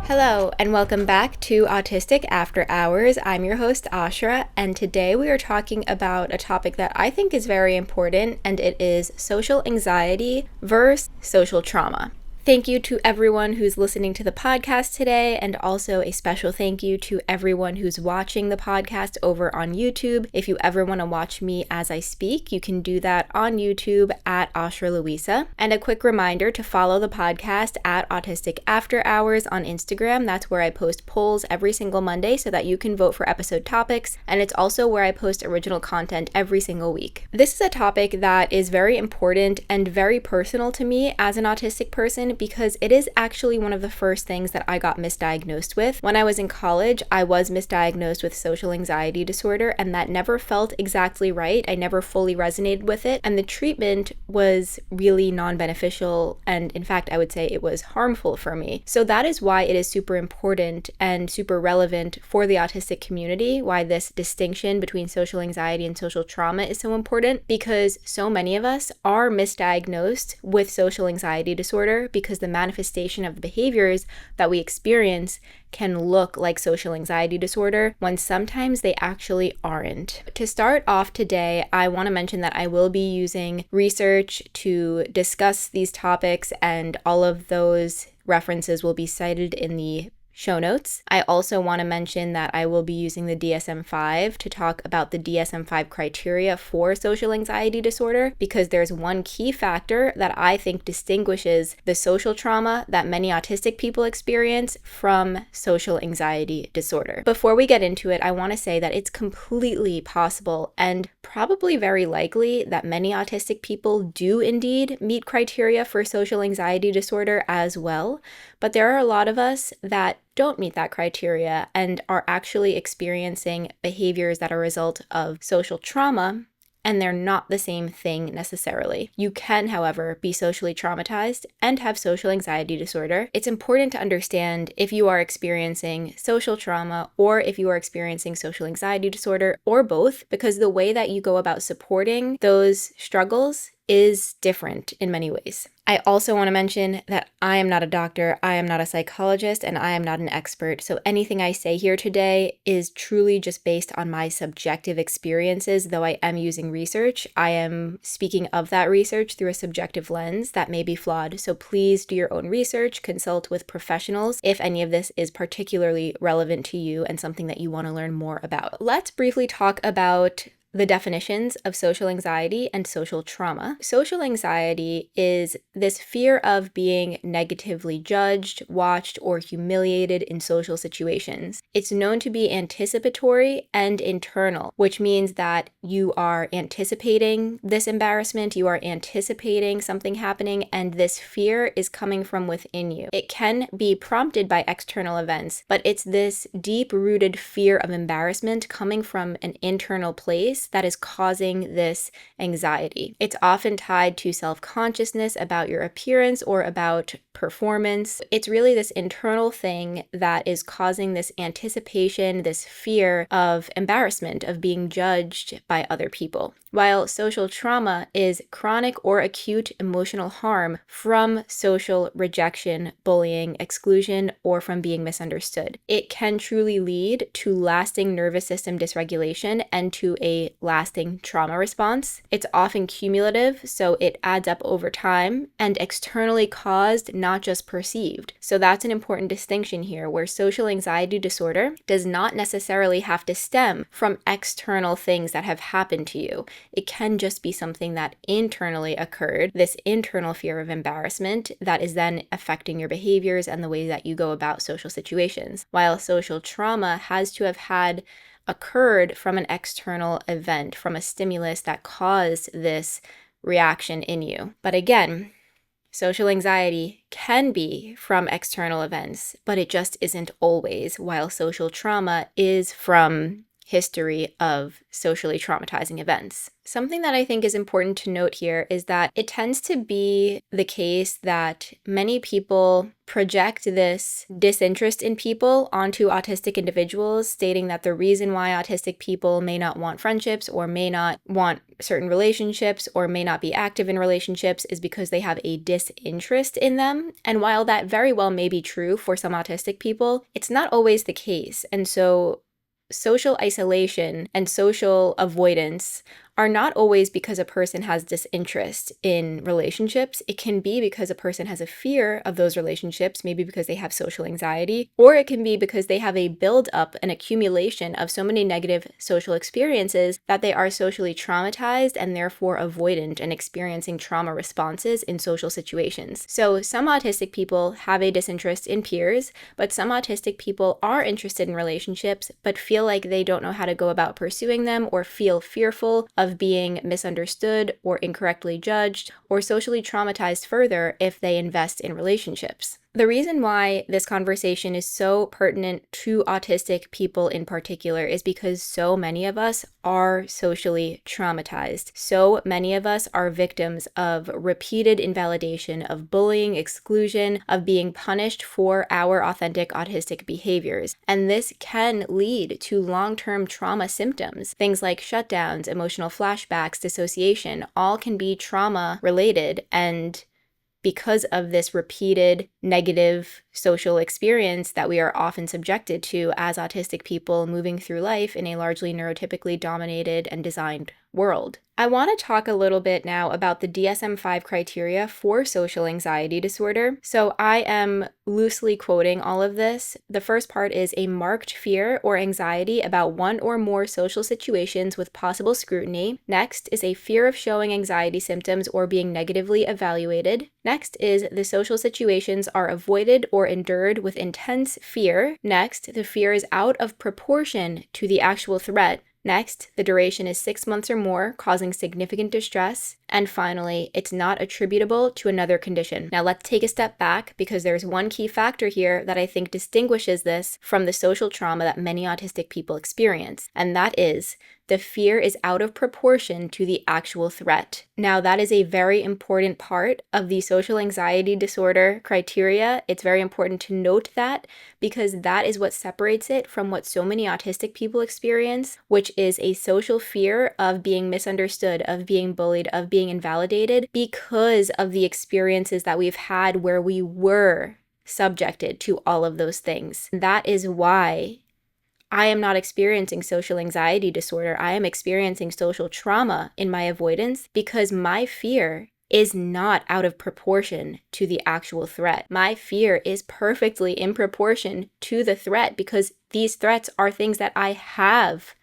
Hello, and welcome back to Autistic After Hours. I'm your host, Ashra, and today we are talking about a topic that I think is very important, and it is social anxiety versus social trauma. Thank you to everyone who's listening to the podcast today, and also a special thank you to everyone who's watching the podcast over on YouTube. If you ever want to watch me as I speak, you can do that on YouTube at Ashra Louisa. And a quick reminder to follow the podcast at Autistic After Hours on Instagram. That's where I post polls every single Monday so that you can vote for episode topics, and it's also where I post original content every single week. This is a topic that is very important and very personal to me as an autistic person, because it is actually one of the first things that I got misdiagnosed with. When I was in college, I was misdiagnosed with social anxiety disorder, and that never felt exactly right. I never fully resonated with it, and the treatment was really non-beneficial, and in fact, I would say it was harmful for me. So that is why it is super important and super relevant for the autistic community, why this distinction between social anxiety and social trauma is so important, because so many of us are misdiagnosed with social anxiety disorder because the manifestation of the behaviors that we experience can look like social anxiety disorder when sometimes they actually aren't. To start off today, I want to mention that I will be using research to discuss these topics, and all of those references will be cited in the show notes. I also want to mention that I will be using the DSM-5 to talk about the DSM-5 criteria for social anxiety disorder, because there's one key factor that I think distinguishes the social trauma that many autistic people experience from social anxiety disorder. Before we get into it, I want to say that it's completely possible and probably very likely that many autistic people do indeed meet criteria for social anxiety disorder as well, but there are a lot of us that don't meet that criteria and are actually experiencing behaviors that are a result of social trauma, and they're not the same thing necessarily. You can, however, be socially traumatized and have social anxiety disorder. It's important to understand if you are experiencing social trauma or if you are experiencing social anxiety disorder, or both, because the way that you go about supporting those struggles is different in many ways. I also want to mention that I am not a doctor, I am not a psychologist, and I am not an expert, so anything I say here today is truly just based on my subjective experiences. Though I am using research, I am speaking of that research through a subjective lens that may be flawed, so please do your own research, consult with professionals if any of this is particularly relevant to you and something that you want to learn more about. Let's briefly talk about the definitions of social anxiety and social trauma. Social anxiety is this fear of being negatively judged, watched, or humiliated in social situations. It's known to be anticipatory and internal, which means that you are anticipating this embarrassment, you are anticipating something happening, and this fear is coming from within you. It can be prompted by external events, but it's this deep-rooted fear of embarrassment coming from an internal place that is causing this anxiety. It's often tied to self-consciousness about your appearance or about performance. It's really this internal thing that is causing this anticipation, this fear of embarrassment, of being judged by other people. While social trauma is chronic or acute emotional harm from social rejection, bullying, exclusion, or from being misunderstood. It can truly lead to lasting nervous system dysregulation and to a lasting trauma response. It's often cumulative, so it adds up over time, and externally caused, not just perceived. So that's an important distinction here, where social anxiety disorder does not necessarily have to stem from external things that have happened to you. It can just be something that internally occurred, this internal fear of embarrassment that is then affecting your behaviors and the way that you go about social situations. While social trauma has to have occurred from an external event, from a stimulus that caused this reaction in you. But again, social anxiety can be from external events, but it just isn't always, while social trauma is from history of socially traumatizing events. Something that I think is important to note here is that it tends to be the case that many people project this disinterest in people onto autistic individuals, stating that the reason why autistic people may not want friendships or may not want certain relationships or may not be active in relationships is because they have a disinterest in them. And while that very well may be true for some autistic people, it's not always the case. And so social isolation and social avoidance are not always because a person has disinterest in relationships. It can be because a person has a fear of those relationships, maybe because they have social anxiety, or it can be because they have a buildup, an accumulation of so many negative social experiences that they are socially traumatized and therefore avoidant and experiencing trauma responses in social situations. So some autistic people have a disinterest in peers, but some autistic people are interested in relationships, but feel like they don't know how to go about pursuing them or feel fearful of being misunderstood or incorrectly judged or socially traumatized further if they invest in relationships. The reason why this conversation is so pertinent to autistic people in particular is because so many of us are socially traumatized. So many of us are victims of repeated invalidation, of bullying, exclusion, of being punished for our authentic autistic behaviors. And this can lead to long-term trauma symptoms. Things like shutdowns, emotional flashbacks, dissociation, all can be trauma related, and because of this repeated negative social experience that we are often subjected to as autistic people moving through life in a largely neurotypically dominated and designed world. I want to talk a little bit now about the DSM-5 criteria for social anxiety disorder. So I am loosely quoting all of this. The first part is a marked fear or anxiety about one or more social situations with possible scrutiny. Next is a fear of showing anxiety symptoms or being negatively evaluated. Next is the social situations are avoided or endured with intense fear. Next, the fear is out of proportion to the actual threat. Next, the duration is 6 months or more, causing significant distress. And finally, it's not attributable to another condition. Now let's take a step back because there's one key factor here that I think distinguishes this from the social trauma that many autistic people experience, and that is the fear is out of proportion to the actual threat. Now, that is a very important part of the social anxiety disorder criteria. It's very important to note that because that is what separates it from what so many autistic people experience, which is a social fear of being misunderstood, of being bullied, of being invalidated because of the experiences that we've had where we were subjected to all of those things. That is why I am not experiencing social anxiety disorder. I am experiencing social trauma in my avoidance because my fear is not out of proportion to the actual threat. My fear is perfectly in proportion to the threat because these threats are things that I have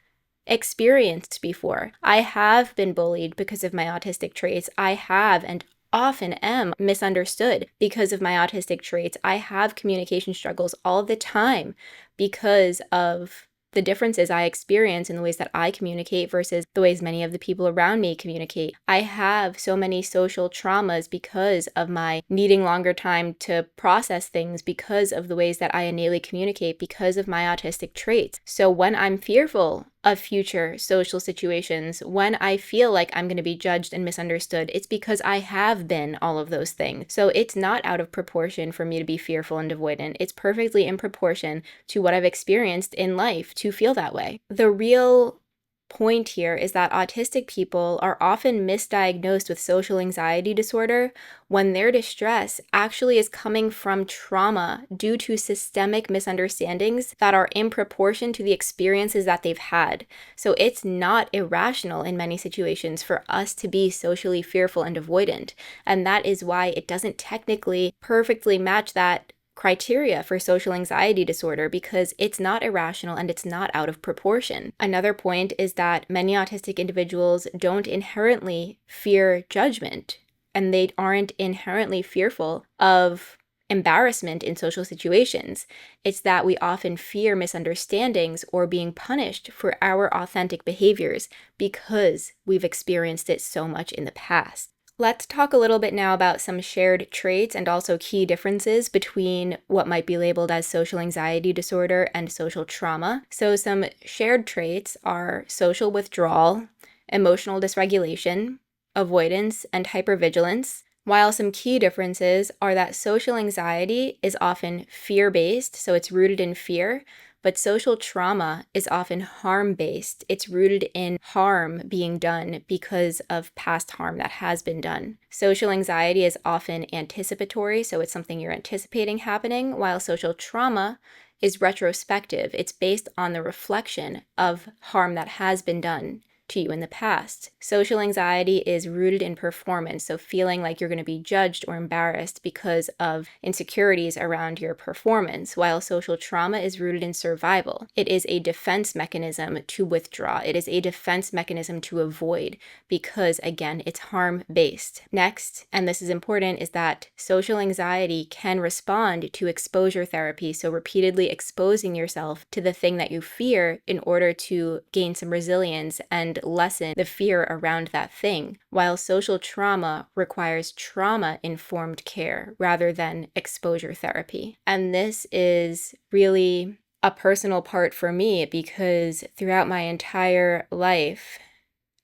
experienced before. I have been bullied because of my autistic traits. I have and often am misunderstood because of my autistic traits. I have communication struggles all the time because of the differences I experience in the ways that I communicate versus the ways many of the people around me communicate. I have so many social traumas because of my needing longer time to process things, because of the ways that I innately communicate, because of my autistic traits. So when I'm fearful of future social situations, when I feel like I'm going to be judged and misunderstood, it's because I have been all of those things. So it's not out of proportion for me to be fearful and avoidant. It's perfectly in proportion to what I've experienced in life to feel that way. The real point here is that autistic people are often misdiagnosed with social anxiety disorder when their distress actually is coming from trauma due to systemic misunderstandings that are in proportion to the experiences that they've had. So it's not irrational in many situations for us to be socially fearful and avoidant. And that is why it doesn't technically perfectly match that criteria for social anxiety disorder, because it's not irrational and it's not out of proportion. Another point is that many autistic individuals don't inherently fear judgment, and they aren't inherently fearful of embarrassment in social situations. It's that we often fear misunderstandings or being punished for our authentic behaviors because we've experienced it so much in the past. Let's talk a little bit now about some shared traits and also key differences between what might be labeled as social anxiety disorder and social trauma. So some shared traits are social withdrawal, emotional dysregulation, avoidance, and hypervigilance, while some key differences are that social anxiety is often fear-based, so it's rooted in fear, but social trauma is often harm-based. It's rooted in harm being done because of past harm that has been done. Social anxiety is often anticipatory, so it's something you're anticipating happening, while social trauma is retrospective. It's based on the reflection of harm that has been done to you in the past. Social anxiety is rooted in performance, so feeling like you're going to be judged or embarrassed because of insecurities around your performance, while social trauma is rooted in survival. It is a defense mechanism to withdraw. It is a defense mechanism to avoid because, again, it's harm-based. Next, and this is important, is that social anxiety can respond to exposure therapy, so repeatedly exposing yourself to the thing that you fear in order to gain some resilience and lessen the fear around that thing, while social trauma requires trauma-informed care rather than exposure therapy. And this is really a personal part for me because throughout my entire life,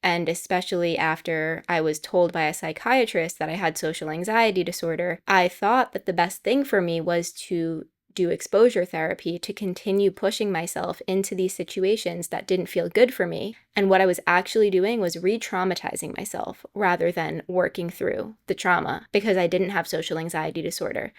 and especially after I was told by a psychiatrist that I had social anxiety disorder, I thought that the best thing for me was to do exposure therapy to continue pushing myself into these situations that didn't feel good for me. And what I was actually doing was re-traumatizing myself rather than working through the trauma because I didn't have social anxiety disorder.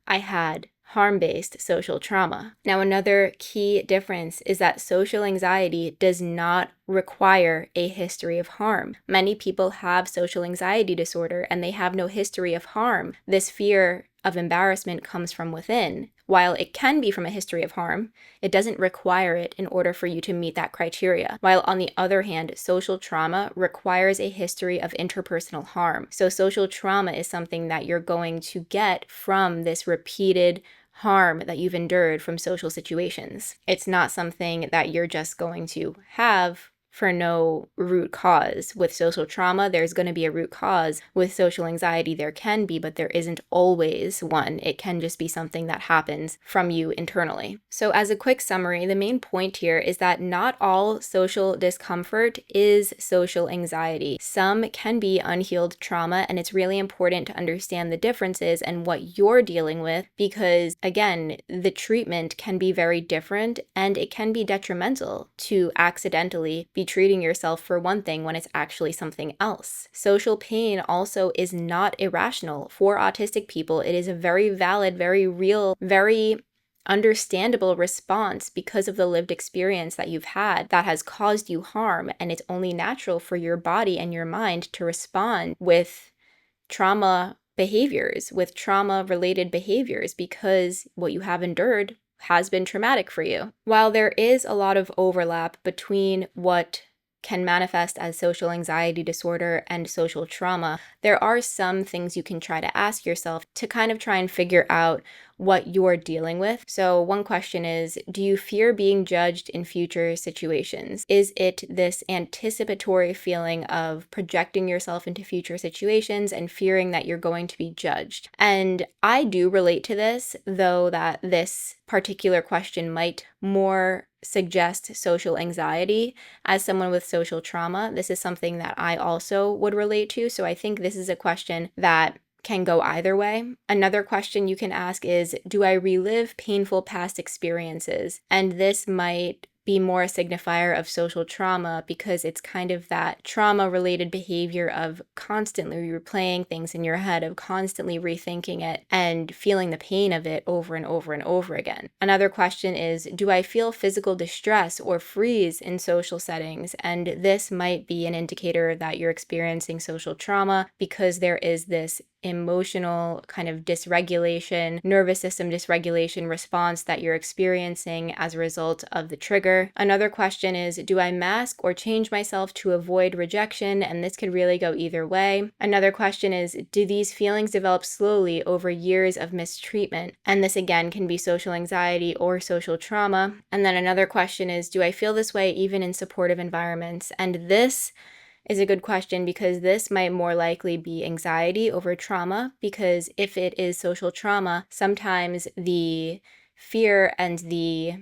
I had harm-based social trauma. Now, another key difference is that social anxiety does not require a history of harm. Many people have social anxiety disorder and they have no history of harm. This fear of embarrassment comes from within. While it can be from a history of harm, it doesn't require it in order for you to meet that criteria. While on the other hand, social trauma requires a history of interpersonal harm. So social trauma is something that you're going to get from this repeated harm that you've endured from social situations. It's not something that you're just going to have for no root cause. With social trauma, there's going to be a root cause. With social anxiety, there can be, but there isn't always one. It can just be something that happens from you internally. So as a quick summary, the main point here is that not all social discomfort is social anxiety. Some can be unhealed trauma, and it's really important to understand the differences and what you're dealing with because, again, the treatment can be very different and it can be detrimental to accidentally be treating yourself for one thing when it's actually something else. Social pain also is not irrational. For autistic people, it is a very valid, very real, very understandable response because of the lived experience that you've had that has caused you harm, and it's only natural for your body and your mind to respond with trauma behaviors, with trauma-related behaviors because what you have endured has been traumatic for you. While there is a lot of overlap between what can manifest as social anxiety disorder and social trauma, there are some things you can try to ask yourself to kind of try and figure out what you're dealing with. So one question is, do you fear being judged in future situations? Is it this anticipatory feeling of projecting yourself into future situations and fearing that you're going to be judged? And I do relate to this, though that this particular question might more suggest social anxiety. As someone with social trauma, this is something that I also would relate to. So I think this is a question that can go either way. Another question you can ask is, do I relive painful past experiences? And this might be more a signifier of social trauma because it's kind of that trauma-related behavior of constantly replaying things in your head, of constantly rethinking it and feeling the pain of it over and over and over again. Another question is, do I feel physical distress or freeze in social settings? And this might be an indicator that you're experiencing social trauma because there is this emotional kind of dysregulation, nervous system dysregulation response that you're experiencing as a result of the trigger. Another question is, do I mask or change myself to avoid rejection? And this could really go either way. Another question is, do these feelings develop slowly over years of mistreatment? And this again can be social anxiety or social trauma. And then another question is, do I feel this way even in supportive environments? And this is a good question, because this might more likely be anxiety over trauma, because if it is social trauma, sometimes the fear and the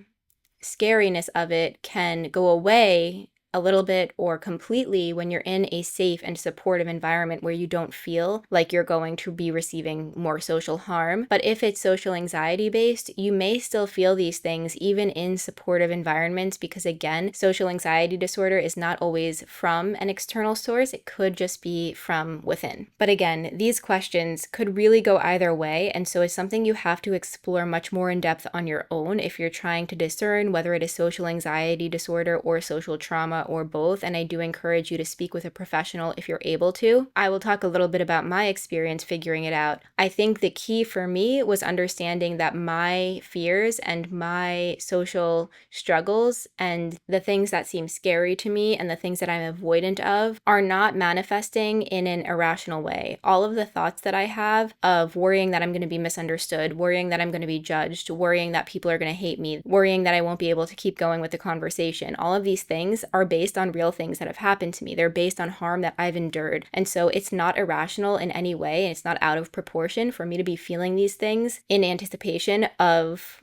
scariness of it can go away a little bit or completely when you're in a safe and supportive environment where you don't feel like you're going to be receiving more social harm. But if it's social anxiety based, you may still feel these things even in supportive environments, because again, social anxiety disorder is not always from an external source. It could just be from within. But again, these questions could really go either way, and so it's something you have to explore much more in depth on your own if you're trying to discern whether it is social anxiety disorder or social trauma or both, and I do encourage you to speak with a professional if you're able to. I will talk a little bit about my experience figuring it out. I think the key for me was understanding that my fears and my social struggles and the things that seem scary to me and the things that I'm avoidant of are not manifesting in an irrational way. All of the thoughts that I have of worrying that I'm going to be misunderstood, worrying that I'm going to be judged, worrying that people are going to hate me, worrying that I won't be able to keep going with the conversation, all of these things are based on real things that have happened to me. They're based on harm that I've endured. And so it's not irrational in any way, and it's not out of proportion for me to be feeling these things in anticipation of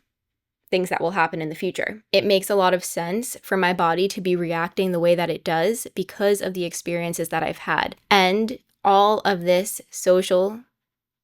things that will happen in the future. It makes a lot of sense for my body to be reacting the way that it does because of the experiences that I've had. And all of this social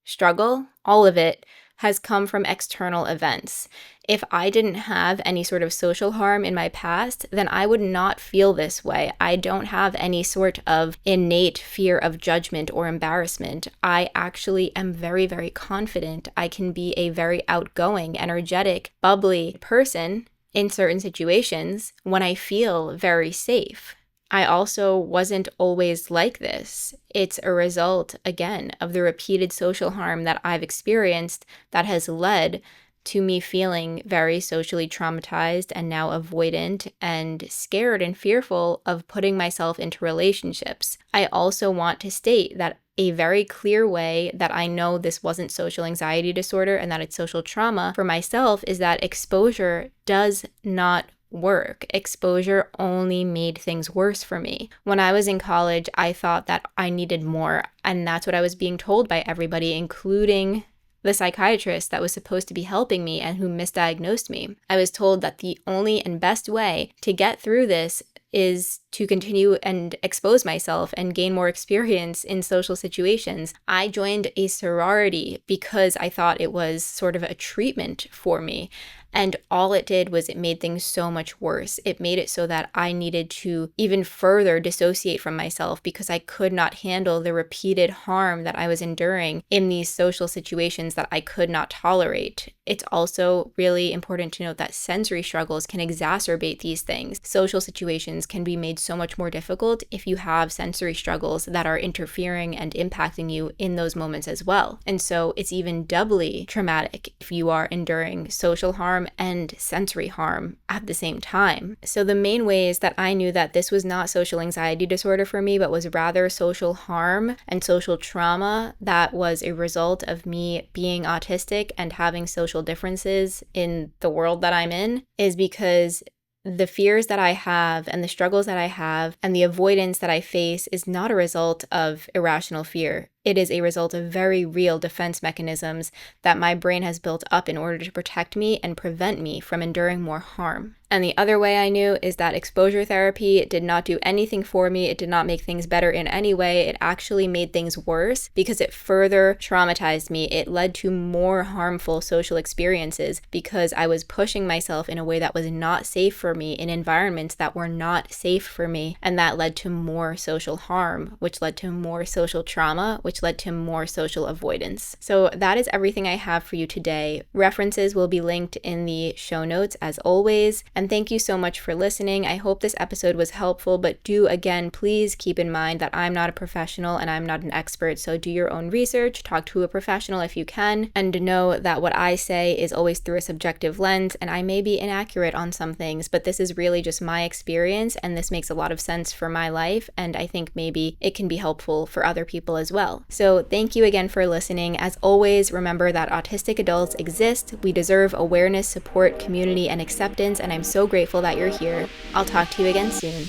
struggle, all of it, has come from external events. If I didn't have any sort of social harm in my past, then I would not feel this way. I don't have any sort of innate fear of judgment or embarrassment. I actually am very, very confident. I can be a very outgoing, energetic, bubbly person in certain situations when I feel very safe. I also wasn't always like this. It's a result, again, of the repeated social harm that I've experienced that has led to me feeling very socially traumatized and now avoidant and scared and fearful of putting myself into relationships. I also want to state that a very clear way that I know this wasn't social anxiety disorder and that it's social trauma for myself is that exposure does not work. Exposure only made things worse for me. When I was in college, I thought that I needed more, and that's what I was being told by everybody, including the psychiatrist that was supposed to be helping me and who misdiagnosed me. I was told that the only and best way to get through this is to continue and expose myself and gain more experience in social situations. I joined a sorority because I thought it was sort of a treatment for me. And all it did was it made things so much worse. It made it so that I needed to even further dissociate from myself because I could not handle the repeated harm that I was enduring in these social situations that I could not tolerate. It's also really important to note that sensory struggles can exacerbate these things. Social situations can be made so much more difficult if you have sensory struggles that are interfering and impacting you in those moments as well. And so it's even doubly traumatic if you are enduring social harm and sensory harm at the same time. So the main ways that I knew that this was not social anxiety disorder for me, but was rather social harm and social trauma that was a result of me being autistic and having social differences in the world that I'm in, is because the fears that I have and the struggles that I have and the avoidance that I face is not a result of irrational fear. It is a result of very real defense mechanisms that my brain has built up in order to protect me and prevent me from enduring more harm. And the other way I knew is that exposure therapy did not do anything for me. It did not make things better in any way. It actually made things worse because it further traumatized me. It led to more harmful social experiences because I was pushing myself in a way that was not safe for me in environments that were not safe for me. And that led to more social harm, which led to more social trauma, which led to more social avoidance. So that is everything I have for you today. References will be linked in the show notes as always. And thank you so much for listening. I hope this episode was helpful, but do again, please keep in mind that I'm not a professional and I'm not an expert. So do your own research, talk to a professional if you can, and know that what I say is always through a subjective lens, and I may be inaccurate on some things, but this is really just my experience, and this makes a lot of sense for my life, and I think maybe it can be helpful for other people as well. So thank you again for listening. As always, remember that autistic adults exist. We deserve awareness, support, community, and acceptance, and I'm so grateful that you're here. I'll talk to you again soon.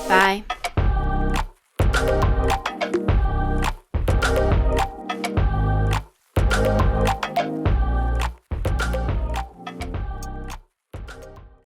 Bye.